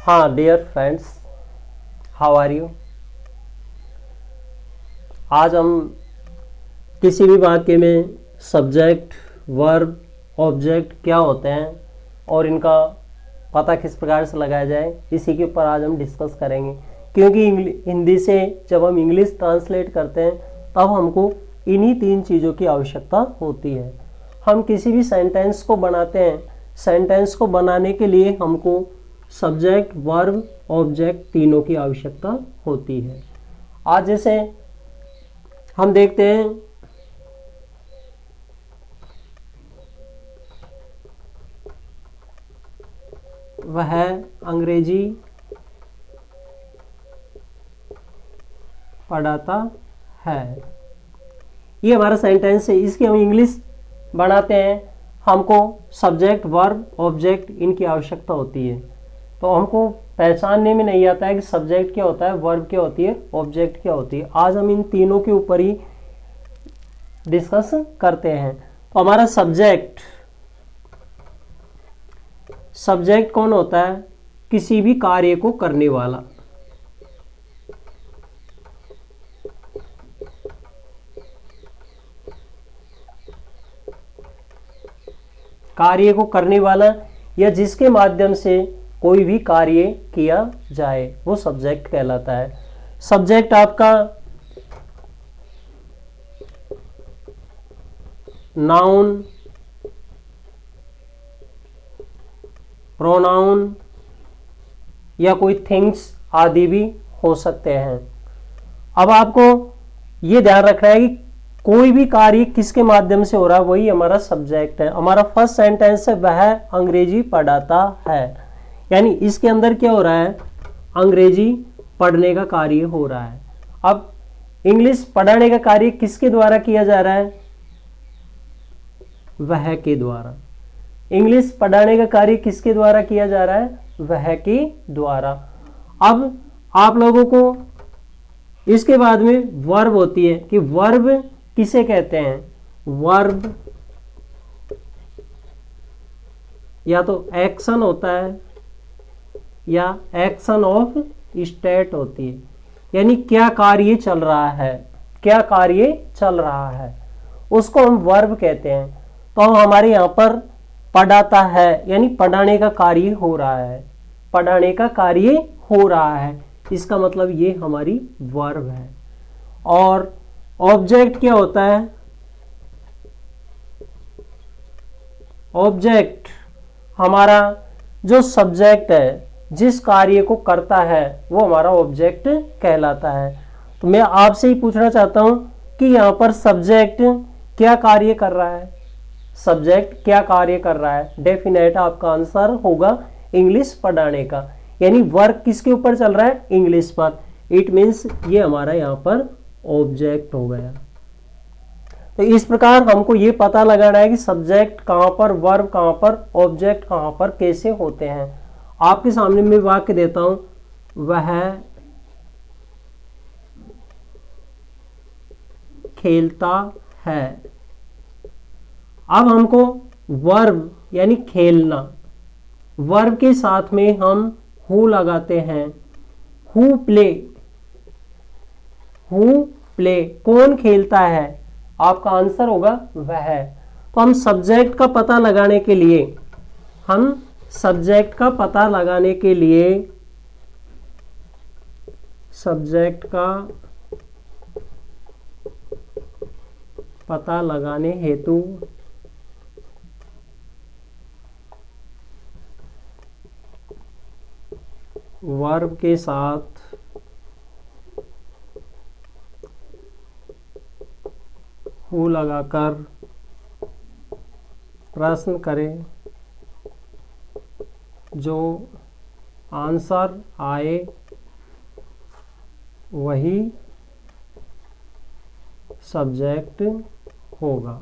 हाँ dear friends, how are you. आज हम किसी भी वाक्य में सब्जेक्ट, वर्ब, ऑब्जेक्ट क्या होते हैं और इनका पता किस प्रकार से लगाया जाए, इसी के ऊपर आज हम डिस्कस करेंगे। क्योंकि हिंदी से जब हम इंग्लिश ट्रांसलेट करते हैं तब हमको इन्हीं 3 चीज़ों की आवश्यकता होती है। हम किसी भी सेंटेंस को बनाते हैं, सेंटेंस को बनाने के लिए हमको सब्जेक्ट, वर्ब, ऑब्जेक्ट तीनों की आवश्यकता होती है। आज जैसे हम देखते हैं वह अंग्रेजी पढ़ाता है, ये हमारा सेंटेंस है। इसकी हम इंग्लिश बनाते हैं, हमको सब्जेक्ट, वर्ब, ऑब्जेक्ट इनकी आवश्यकता होती है। तो हमको पहचानने में नहीं आता है कि सब्जेक्ट क्या होता है, वर्ब क्या होती है, ऑब्जेक्ट क्या होती है। आज हम इन तीनों के ऊपर ही डिस्कस करते हैं। तो हमारा सब्जेक्ट कौन होता है? किसी भी कार्य को करने वाला। कार्य को करने वाला या जिसके माध्यम से कोई भी कार्य किया जाए वो सब्जेक्ट कहलाता है। सब्जेक्ट आपका नाउन, प्रोनाउन या कोई थिंग्स आदि भी हो सकते हैं। अब आपको ये ध्यान रखना है कि कोई भी कार्य किसके माध्यम से हो रहा है, वही हमारा सब्जेक्ट है। हमारा फर्स्ट सेंटेंस है वह अंग्रेजी पढ़ाता है, यानी इसके अंदर क्या हो रहा है, अंग्रेजी पढ़ने का कार्य हो रहा है। अब इंग्लिश पढ़ाने का कार्य किसके द्वारा किया जा रहा है? वह के द्वारा। इंग्लिश पढ़ाने का कार्य किसके द्वारा किया जा रहा है? वह के द्वारा। अब आप लोगों को इसके बाद में वर्ब होती है कि वर्ब किसे कहते हैं। वर्ब या तो एक्शन होता है या एक्शन ऑफ स्टेट होती है, यानी क्या कार्य चल रहा है, क्या कार्य चल रहा है उसको हम वर्ब कहते हैं। तो हमारे यहाँ पर पढ़ाता है यानी पढ़ाने का कार्य हो रहा है, पढ़ाने का कार्य हो रहा है, इसका मतलब ये हमारी वर्ब है। और ऑब्जेक्ट क्या होता है? ऑब्जेक्ट हमारा जो सब्जेक्ट है, जिस कार्य को करता है वो हमारा ऑब्जेक्ट कहलाता है। तो मैं आपसे ही पूछना चाहता हूं कि यहाँ पर सब्जेक्ट क्या कार्य कर रहा है? सब्जेक्ट क्या कार्य कर रहा है? डेफिनेट आपका आंसर होगा इंग्लिश पढ़ाने का, यानी वर्क किसके ऊपर चल रहा है? इंग्लिश पर। इट मीन्स ये हमारा यहाँ पर ऑब्जेक्ट हो गया। तो इस प्रकार हमको ये पता लगाना है कि सब्जेक्ट कहाँ पर, वर्ब कहाँ पर, ऑब्जेक्ट कहाँ पर, कैसे होते हैं। आपके सामने मैं वाक्य देता हूं, वह खेलता है। अब हमको वर्ब यानी खेलना, वर्ब के साथ में हम हु लगाते हैं। हु प्ले, हु प्ले, कौन खेलता है? आपका आंसर होगा वह। तो हम सब्जेक्ट का पता लगाने के लिए, हम सब्जेक्ट का पता लगाने के लिए, सब्जेक्ट का पता लगाने हेतु वर्ब के साथ हु लगाकर प्रश्न करें, जो आंसर आए वही सब्जेक्ट होगा।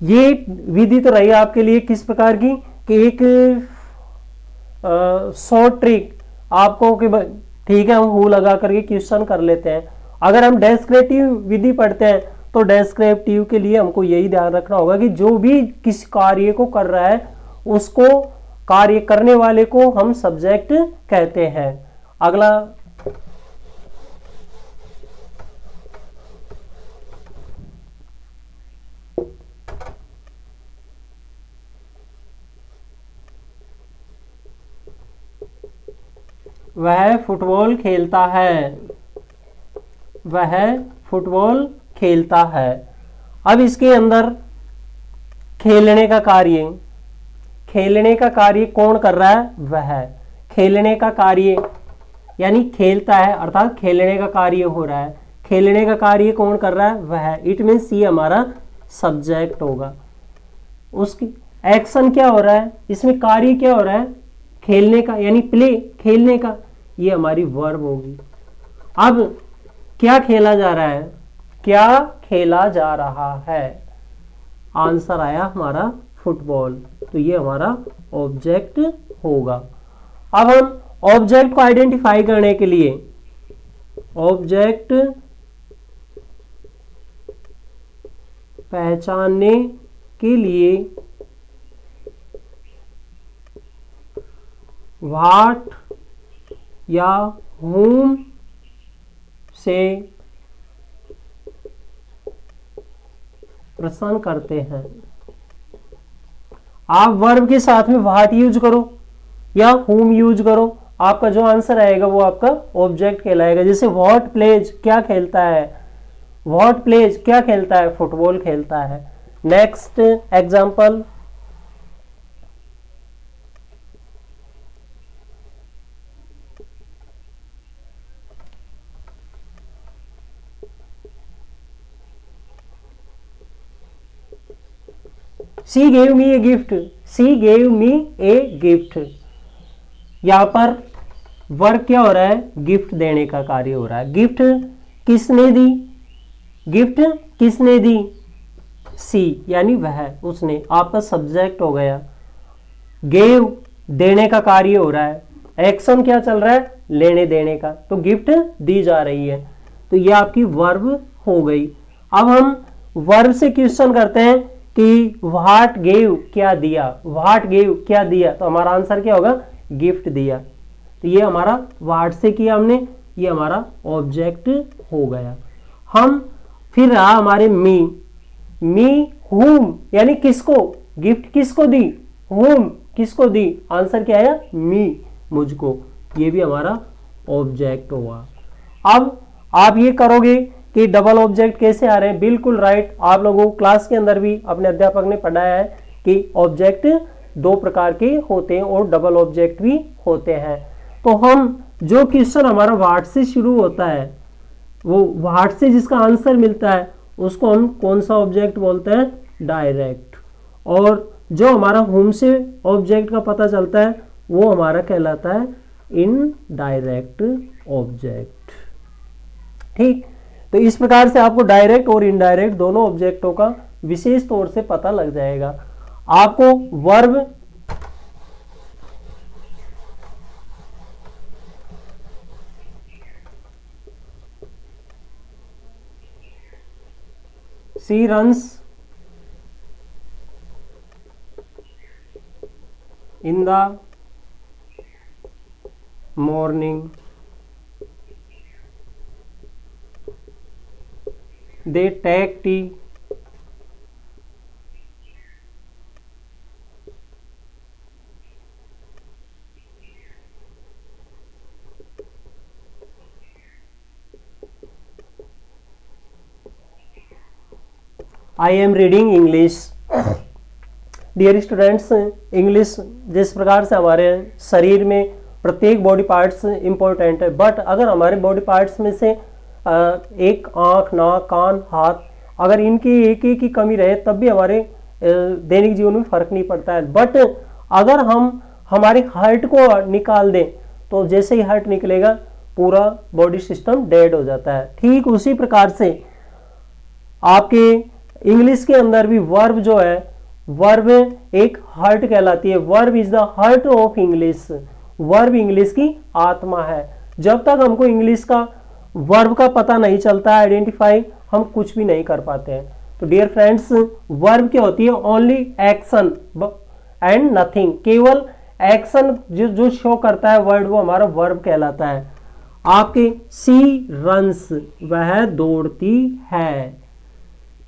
ये विधि तो रही आपके लिए किस प्रकार की कि एक शॉर्ट ट्रिक आपको कि ठीक है हम हु लगा करके क्वेश्चन कर लेते हैं। अगर हम डेस्क्रिप्टिव विधि पढ़ते हैं तो डेस्क्रिप्टिव के लिए हमको यही ध्यान रखना होगा कि जो भी किस कार्य को कर रहा है उसको कार्य करने वाले को हम सब्जेक्ट कहते हैं। अगला, वह फुटबॉल खेलता है। वह फुटबॉल खेलता है। अब इसके अंदर खेलने का कार्य, खेलने का कार्य कौन कर रहा है? वह। खेलने का कार्य यानी खेलता है, अर्थात खेलने का कार्य हो रहा है। खेलने का कार्य कौन कर रहा है? वह। इट मीन्स ये हमारा सब्जेक्ट होगा। उसकी एक्शन क्या हो रहा है, इसमें कार्य क्या हो रहा है? खेलने का, यानी प्ले, खेलने का, ये हमारी वर्ब होगी। अब क्या खेला जा रहा है? क्या खेला जा रहा है? आंसर आया हमारा फुटबॉल, तो ये हमारा ऑब्जेक्ट होगा। अब हम ऑब्जेक्ट को आइडेंटिफाई करने के लिए, ऑब्जेक्ट पहचानने के लिए व्हाट या whom से प्रश्न करते हैं। आप वर्ब के साथ में व्हाट यूज करो या whom यूज करो, आपका जो आंसर आएगा वो आपका ऑब्जेक्ट कहलाएगा। जैसे व्हाट प्लेज, क्या खेलता है? व्हाट प्लेज, क्या खेलता है? फुटबॉल खेलता है। Next example, She gave me a gift. She gave me a gift. यहां पर वर्क क्या हो रहा है? गिफ्ट देने का कार्य हो रहा है। गिफ्ट किसने दी? गिफ्ट किसने दी? सी, यानी वह, उसने, आपका सब्जेक्ट हो गया। गेव देने का कार्य हो रहा है। एक्शन क्या चल रहा है? लेने देने का, तो गिफ्ट दी जा रही है, तो ये आपकी वर्ब हो गई। अब हम वर्ब से क्वेश्चन करते हैं कि व्हाट गेव, क्या दिया? व्हाट गेव, क्या दिया? तो हमारा आंसर क्या होगा? गिफ्ट दिया। तो ये हमारा व्हाट से किया हमने, ये हमारा ऑब्जेक्ट हो गया। हम फिर रहा हमारे मी, हुम, यानी किसको? गिफ्ट किसको दी? हुम, किसको दी? आंसर क्या आया? मी, मुझको। ये भी हमारा ऑब्जेक्ट हुआ। अब आप ये करोगे कि डबल ऑब्जेक्ट कैसे आ रहे हैं? बिल्कुल राइट। आप लोगों को क्लास के अंदर भी अपने अध्यापक ने पढ़ाया है कि ऑब्जेक्ट दो प्रकार के होते हैं और डबल ऑब्जेक्ट भी होते हैं। तो हम जो क्वेश्चन हमारा व्हाट से शुरू होता है, वो व्हाट से जिसका आंसर मिलता है उसको हम कौन सा ऑब्जेक्ट बोलते हैं? डायरेक्ट। और जो हमारा होम से ऑब्जेक्ट का पता चलता है वो हमारा कहलाता है इनडायरेक्ट ऑब्जेक्ट। ठीक, तो इस प्रकार से आपको डायरेक्ट और इनडायरेक्ट दोनों ऑब्जेक्टों का विशेष तौर से पता लग जाएगा। आपको verb she runs in the morning, they take tea, I am reading English। Dear students, English जिस प्रकार से हमारे शरीर में प्रत्येक बॉडी पार्ट्स इंपॉर्टेंट है, बट अगर हमारे बॉडी पार्ट्स में से एक आंख, नाक, कान, हाथ, अगर इनकी एक एक की कमी रहे तब भी हमारे दैनिक जीवन में फर्क नहीं पड़ता है। बट अगर हम हमारे हार्ट को निकाल दें तो जैसे ही हार्ट निकलेगा पूरा बॉडी सिस्टम डेड हो जाता है। ठीक उसी प्रकार से आपके इंग्लिश के अंदर भी वर्ब जो है, वर्ब एक हार्ट कहलाती है। Verb is the heart of English. Verb English की आत्मा है। जब तक हमको इंग्लिश का वर्ब का पता नहीं चलता है आइडेंटिफाई, हम कुछ भी नहीं कर पाते हैं। तो डियर फ्रेंड्स, वर्ब क्या होती है? ओनली एक्शन एंड नथिंग, केवल एक्शन जो जो शो करता है वर्ड वो हमारा वर्ब कहलाता है। आपके सी रन्स वह दौड़ती है,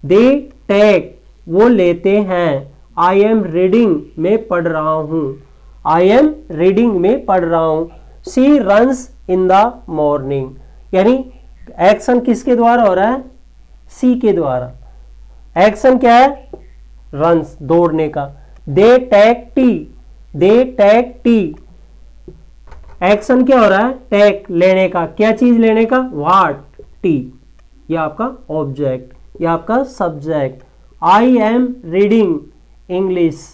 दे टेक वो लेते हैं, आई एम रीडिंग मैं पढ़ रहा हूं, आई एम रीडिंग में पढ़ रहा हूं, सी रन्स इन द मॉर्निंग। यानी एक्शन किसके द्वारा हो रहा है, सी के द्वारा। एक्शन क्या है, रन्स दौड़ने का। They take tea, they take tea, action क्या हो रहा है, टेक लेने का, क्या चीज लेने का, व्हाट, टी। ये आपका ऑब्जेक्ट, ये आपका subject. I am reading English,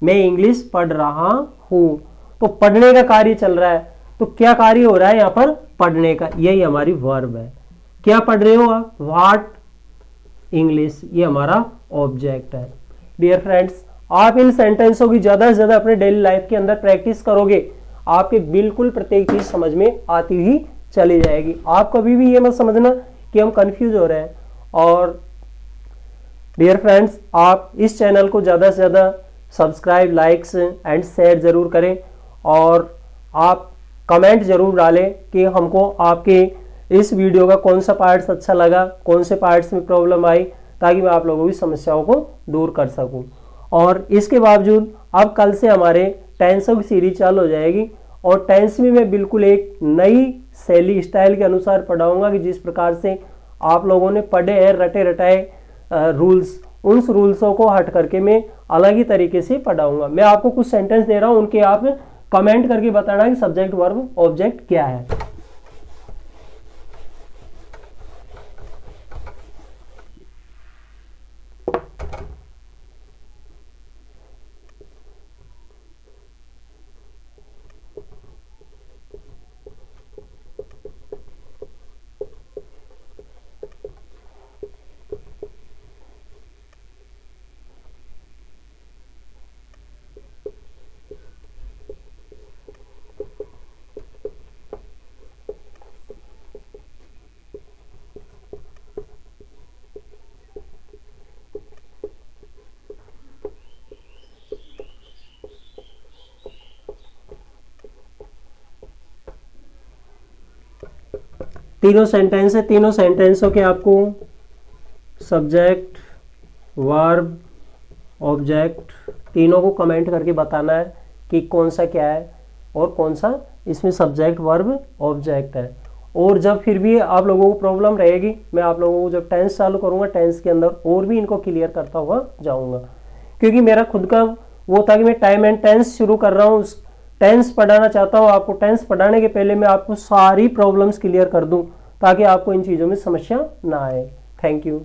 मैं इंग्लिश पढ़ रहा हूं। तो पढ़ने का कार्य चल रहा है, तो क्या कार्य हो रहा है यहां पर, पढ़ने का। यही हमारी वर्ब है। क्या पढ़ रहे हो आप, व्हाट, इंग्लिश, ये हमारा ऑब्जेक्ट है। डियर फ्रेंड्स, आप इन सेंटेंसों की ज्यादा से ज्यादा अपने डेली लाइफ के अंदर प्रैक्टिस करोगे, आपके बिल्कुल प्रत्येक चीज समझ में आती ही चली जाएगी। आप कभी भी ये मत समझना कि हम कंफ्यूज हो रहे हैं। और डियर फ्रेंड्स, आप इस चैनल को ज़्यादा से ज़्यादा सब्सक्राइब, लाइक्स एंड शेयर ज़रूर करें, और आप कमेंट ज़रूर डालें कि हमको आपके इस वीडियो का कौन सा पार्ट्स अच्छा लगा, कौन से पार्ट्स में प्रॉब्लम आई, ताकि मैं आप लोगों की समस्याओं को दूर कर सकूं। और इसके बावजूद अब कल से हमारे टेंसों की सीरीज चालू हो जाएगी, और टेंस में मैं बिल्कुल एक नई शैली स्टाइल के अनुसार पढ़ाऊंगा कि जिस प्रकार से आप लोगों ने पढ़े हैं रटे रटाए रूल्स, उन रूल्सों को हट करके मैं अलग ही तरीके से पढ़ाऊंगा। मैं आपको कुछ सेंटेंस दे रहा हूं, उनके आप कमेंट करके बताना कि सब्जेक्ट वर्ब ऑब्जेक्ट क्या है। तीनों सेंटेंस है, तीनों सेंटेंसों के आपको सब्जेक्ट, वर्ब, ऑब्जेक्ट तीनों को कमेंट करके बताना है कि कौन सा क्या है और कौन सा इसमें सब्जेक्ट, वर्ब, ऑब्जेक्ट है। और जब फिर भी आप लोगों को प्रॉब्लम रहेगी, मैं आप लोगों को जब टेंस चालू करूंगा, टेंस के अंदर और भी इनको क्लियर करता हुआ जाऊंगा, क्योंकि मेरा खुद का वो था कि मैं टाइम एंड टेंस शुरू कर रहा हूँ, टेंस पढ़ाना चाहता हूँ आपको। टेंस पढ़ाने के पहले मैं आपको सारी प्रॉब्लम्स क्लियर कर दूं, ताकि आपको इन चीज़ों में समस्या ना आए। Thank you.